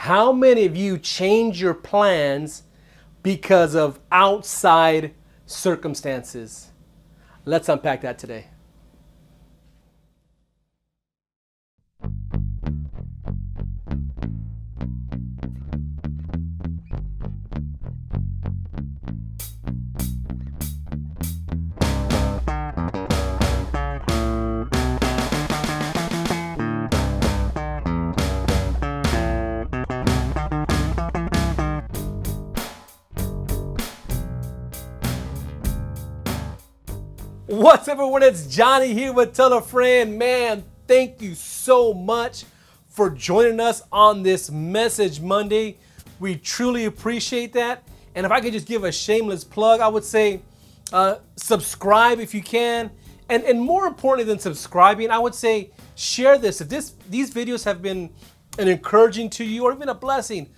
How many of you change your plans because of outside circumstances? Let's unpack that today. What's up, everyone? It's Johnny here with Tell a Friend. Man, thank you so much for joining us on this Message Monday. We truly appreciate that. And if I could just give a shameless plug, I would say subscribe if you can. And more importantly than subscribing, I would say share this. If these videos have been an encouraging to you or even a blessing,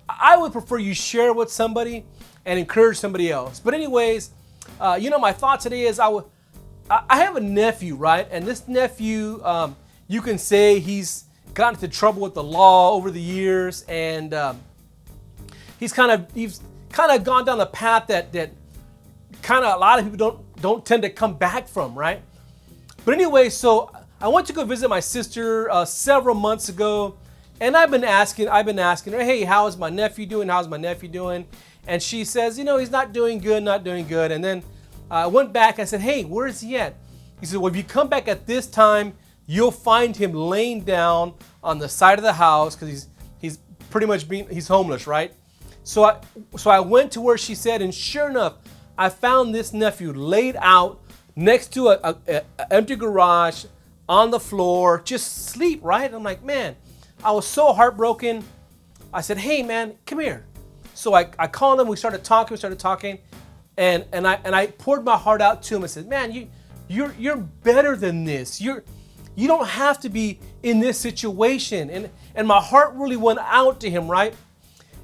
I would prefer you share with somebody and encourage somebody else. But anyways, my thought today is I have a nephew, right? And this nephew, you can say he's gotten into trouble with the law over the years, and he's kind of gone down the path that kind of a lot of people don't tend to come back from, right? But anyway, so I went to go visit my sister several months ago, and I've been asking her, hey, how's my nephew doing? How's my nephew doing? And she says, he's not doing good. And then I went back. I said, hey, where is he at? He said, well, if you come back at this time, you'll find him laying down on the side of the house because he's pretty much he's homeless, right? So I went to where she said, and sure enough, I found this nephew laid out next to a empty garage on the floor, just sleep, right? I'm like, man, I was so heartbroken. I said, hey, man, come here. So I called him. We started talking. And I poured my heart out to him. I said, man, you're better than this. You don't have to be in this situation. And my heart really went out to him, right?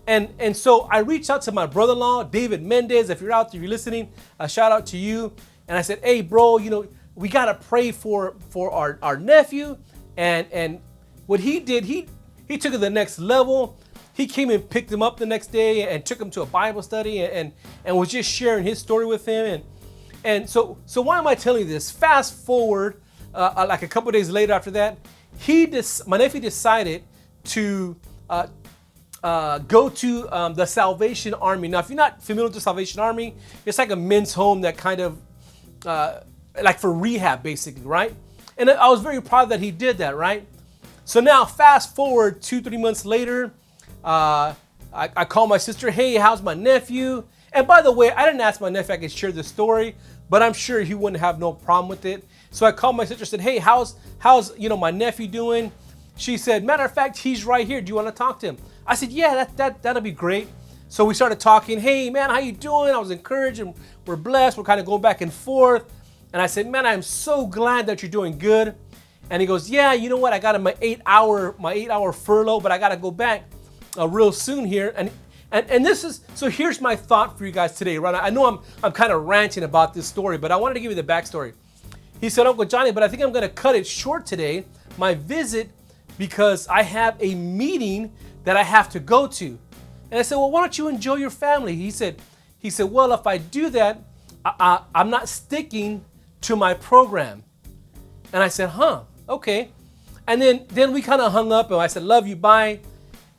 And so I reached out to my brother-in-law, David Mendez. If you're out there, you're listening, a shout out to you. And I said, hey, bro, we got to pray for our nephew. And what he did, he took it to the next level. He came and picked him up the next day and took him to a Bible study and was just sharing his story with him. And so why am I telling you this? Fast forward, like a couple days later after that, my nephew decided to go to the Salvation Army. Now, if you're not familiar with the Salvation Army, it's like a men's home that kind of, like for rehab, basically, right? And I was very proud that he did that, right? So now, fast forward 2-3 months later, I called my sister, hey, how's my nephew? And by the way, I didn't ask my nephew if I could share this story, but I'm sure he wouldn't have no problem with it. So I called my sister, said, hey, how's my nephew doing? She said, matter of fact, he's right here. Do you want to talk to him? I said, yeah, that'll be great. So we started talking. Hey, man, how you doing? I was encouraged and we're blessed. We're kind of going back and forth. And I said, man, I'm so glad that you're doing good. And he goes, yeah, you know what? I got my 8-hour furlough, but I got to go back real soon here. And this is, so here's my thought for you guys today, right? I know I'm kind of ranting about this story, but I wanted to give you the backstory. He said, Uncle Johnny, but I think I'm going to cut it short today, my visit, because I have a meeting that I have to go to. And I said, well, why don't you enjoy your family? He said, well, if I do that, I'm not sticking to my program. And I said, okay. And then we kind of hung up and I said, love you, bye.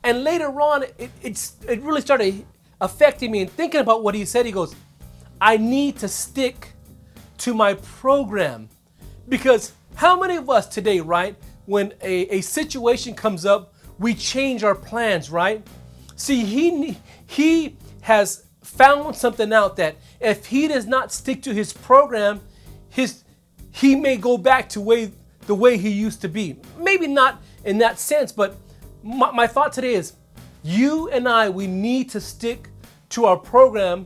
And later on, it really started affecting me and thinking about what he said. He goes, I need to stick to my program. Because how many of us today, right, when a situation comes up, we change our plans, right? See, he has found something out that if he does not stick to his program, he may go back to the way he used to be. Maybe not in that sense, but my thought today is you and we need to stick to our program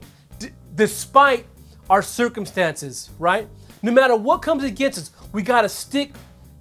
despite our circumstances, right? No matter what comes against us, we got to stick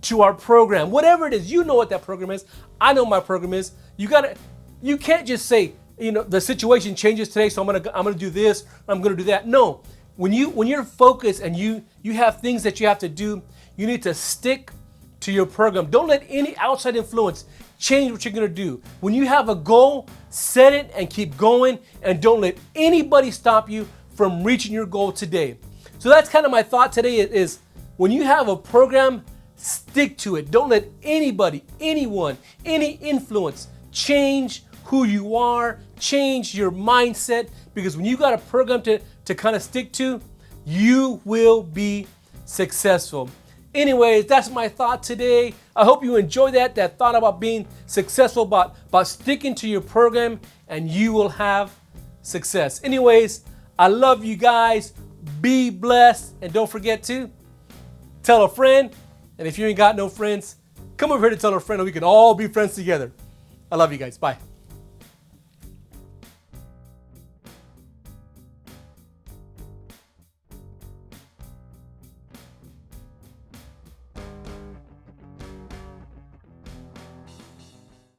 to our program. Whatever it is, you know what that program is. I know my program is. You can't just say, the situation changes today, so I'm gonna do this, I'm gonna do that. No, when you're focused and you have things that you have to do, you need to stick to your program. Don't let any outside influence change what you're going to do. When you have a goal, set it and keep going, and don't let anybody stop you from reaching your goal today. So that's kind of my thought today is when you have a program, stick to it. Don't let anybody, anyone, any influence change who you are, change your mindset, because when you got a program to kind of stick to, you will be successful. Anyways, that's my thought today. I hope you enjoy that thought about being successful, about sticking to your program, and you will have success. Anyways, I love you guys. Be blessed, and don't forget to tell a friend. And if you ain't got no friends, come over here to tell a friend, and we can all be friends together. I love you guys. Bye.